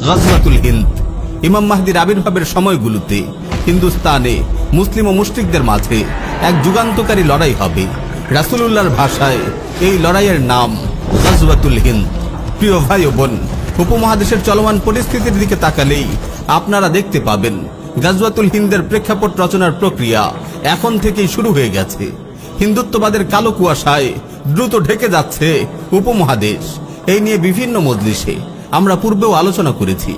গাজওয়াতুল হিন্দ। ইমাম মাহদির আবির্ভাবের সময়গুলোতে হিন্দুস্তানে মুসলিম ও মুশরিকদের মাঝে এক যুগান্তকারী লড়াই হবে। রাসূলুল্লাহর ভাষায় এই লড়াইয়ের নাম গাজওয়াতুল হিন্দ। প্রিয় ভাই ও বোন, উপমহাদেশের চলমান পরিস্থিতির দিকে তাকালেই আপনারা দেখতে পাবেন গাজওয়াতুল হিন্দের প্রেক্ষাপট রচনার প্রক্রিয়া এখন থেকেই শুরু হয়ে গেছে। হিন্দুত্ববাদের কালো কুয়াশায় দ্রুত ঢেকে যাচ্ছে উপমহাদেশ। এই নিয়ে বিভিন্ন মজলিসে আমরা পূর্বেও আলোচনা করেছি।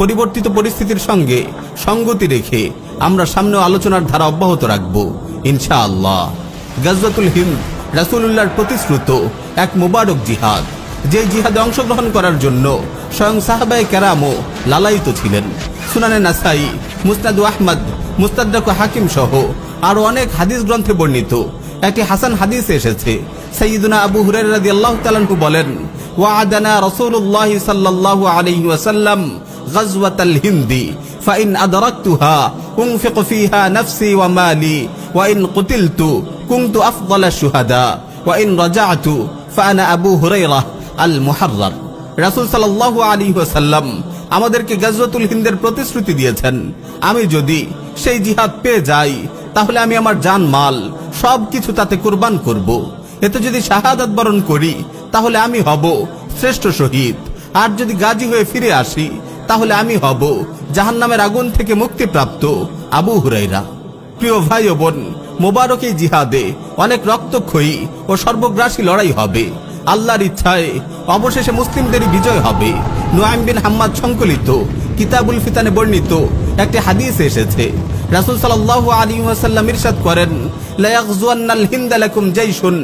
পরিবর্তিত পরিস্থিতির সঙ্গে সঙ্গতি রেখে আমরা সামনেও আলোচনার ধারা অব্যাহত রাখব ইনশাআল্লাহ। গাজওয়াতুল হিন্দ রাসূলুল্লাহর প্রতিশ্রুত এক মুবারক জিহাদ, যে জিহাদে অংশগ্রহণ করার জন্য স্বয়ং সাহাবায়ে কেরামও লালায়িত ছিলেন। সুনানে নাসাই, মুসনাদ আহমদ, মুস্তাদরাক হাকিম সহ আরো অনেক হাদিস গ্রন্থে বর্ণিত একটি হাসান হাদিসে এসেছে, সাইয়্যিদুনা আবু হুরায়রা রাদিয়াল্লাহু তাআলা আনহু বলেন, ওয়া'আদানা রাসূলুল্লাহ সাল্লাল্লাহু আলাইহি ওয়াসাল্লাম গাজওয়াতাল হিন্দি ফাইন আদরাকতুহা উনফিকু ফিহা নাফসি ওয়া মালি ওয়া ইন কুতিলতু কুনতু আফদালাশ শুহাদা ওয়া ইন রাজা'তু ফাআনা আবু হুরায়রা আল মুহাররার। রাসূল সাল্লাল্লাহু আলাইহি ওয়াসাল্লাম আমাদেরকে গাজওয়াতুল হিন্দের প্রতিশ্রুতি দিয়েছেন, আমি যদি সেই জিহাদ পেয়ে যাই তাহলে আমি আমার জান মাল সবকিছু তাতে কুরবান করব। এতে যদি শাহাদাত বরণ করি তাহলে আমি হব শ্রেষ্ঠ শহীদ, আর যদি গাজী হয়ে ফিরে আসি তাহলে আমি হব জাহান্নামের আগুন থেকে মুক্তিপ্রাপ্ত আবু হুরায়রা। প্রিয় ভাই ও বোন, মোবারক এই জিহাদে অনেক রক্তক্ষয়ী ও সর্বগ্রাসী লড়াই হবে। আল্লাহর ইচ্ছায় অবশেষে মুসলিমদেরই বিজয় হবে। নুআইম বিন হাম্মাদ সংকলিত কিতাবুল ফিতানে বর্ণিত একটি হাদিসে এসেছে, রাসূল সাল্লাল্লাহু আলাইহি ওয়াসাল্লাম ইরশাদ করেন, লা ইয়াগজুয়ান্নাল হিন্দ লাকুম জাইশুন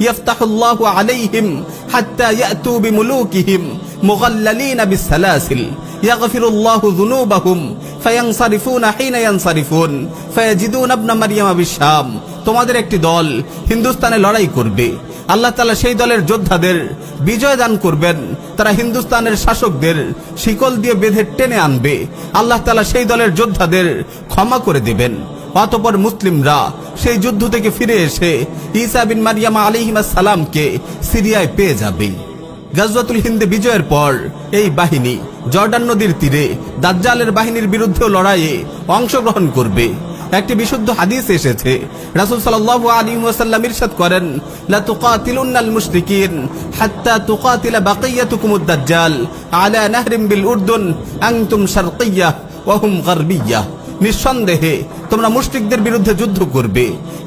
ইফতাহুল্লাহু আলাইহিম হাত্তা ইয়াতু বিমুলুকিহিম মুগাল্লালিনা বিসসালাসিল ইয়াগফিরুল্লাহু যুনুবাহুম ফায়ানসারিফুনা হিনা ইয়ানসারিফুন ফায়াজিদুনা ইবনা মারইয়ামা বিশাম। তোমাদের একটি দল হিন্দুস্তানে লড়াই করবে, আল্লাহ তাআলা সেই দলের যোদ্ধাদের বিজয় দান করবেন। তারা হিন্দুস্তানের শাসকদের শিকল দিয়ে বেঁধে টেনে আনবে, আল্লাহ তাআলা সেই দলের যোদ্ধাদের ক্ষমা করে দেবেন। অতঃপর মুসলিমরা সেই যুদ্ধ থেকে ফিরে এসে ঈসা বিন মারইয়াম আলাইহিস সালামকে সিরিয়ায় পেয়ে যাবে। গাজওয়াতুল হিন্দে বিজয়ের পর এই বাহিনী জর্ডান নদীর তীরে দাজ্জালের বাহিনীর বিরুদ্ধে লড়াইয়ে অংশগ্রহণ করবে। একটি বিশুদ্ধ হাদিস এসেছে, রাসূল সাল্লাল্লাহু আলাইহি ওয়াসাল্লাম ইরশাদ করেন, লা তুকাতিলুনাল মুশরিকিন হাত্তা তুকাতিলা বাকিয়াতুকুমুদ দাজ্জাল আলা নাহরিন বিল উরদুন আনতুম শারকিয়্যাহ ওয়া হুম গারবিয়্যাহ। নিঃসন্দেহে তোমরা মুশরিকদের বিরুদ্ধে যুদ্ধ করবে,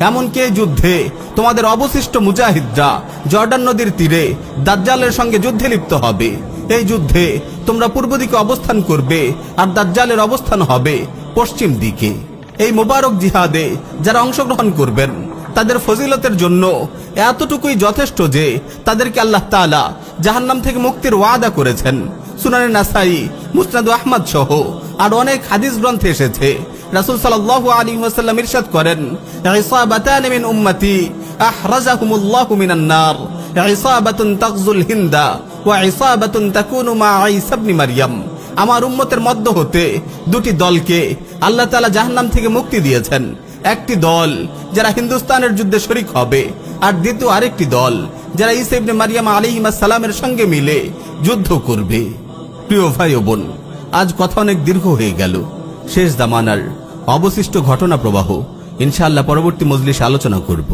এমনকি এই যুদ্ধে তোমাদের অবশিষ্ট মুজাহিদরা জর্ডান নদীর তীরে দাজ্জালের সঙ্গে যুদ্ধে লিপ্ত হবে। এই যুদ্ধে তোমরা পূর্ব দিকে অবস্থান করবে আর দাজ্জালের অবস্থান হবে পশ্চিম দিকে। এই মোবারক জিহাদে যারা অংশগ্রহণ করবেন তাদের ফজিলতের জন্য এতটুকুই যথেষ্ট যে তাদেরকে আল্লাহ তাআলা জাহান্নাম থেকে মুক্তির ওয়াদা করেছেন। সুনানে নাসাই, মুসনাদ আহমদ সহ আর অনেক হাদিস গ্রন্থে এসেছে, রাসূল সাল্লাল্লাহু আলাইহি ওয়াসাল্লাম ইরশাদ করেন, ইসাবাতান মিন উম্মতি আহরাজাহুমুল্লাহু মিনান নার, ইসাবাতুন তাগজুল হিন্দা ওয়া ইসাবাতুন তাকুনু মা ঈসা ইবনে মারইয়াম। আমার উম্মতের মধ্য হতে দুটি দলকে আল্লাহ তাআলা জাহান্নাম থেকে মুক্তি দিয়েছেন। একটি দল যারা হিন্দুস্তানের যুদ্ধে শরীক হবে, আর দ্বিতীয় আরেকটি দল যারা ঈসা ইবনে মারইয়াম আলাইহিস সালামের সঙ্গে মিলে যুদ্ধ করবে। প্রিয় ভাই ও বোন, আজ কথা অনেক দীর্ঘ হয়ে গেল। শেষ জামানার অবশিষ্ট ঘটনা প্রবাহ ইনশাআল্লাহ পরবর্তী মজলিসে আলোচনা করব।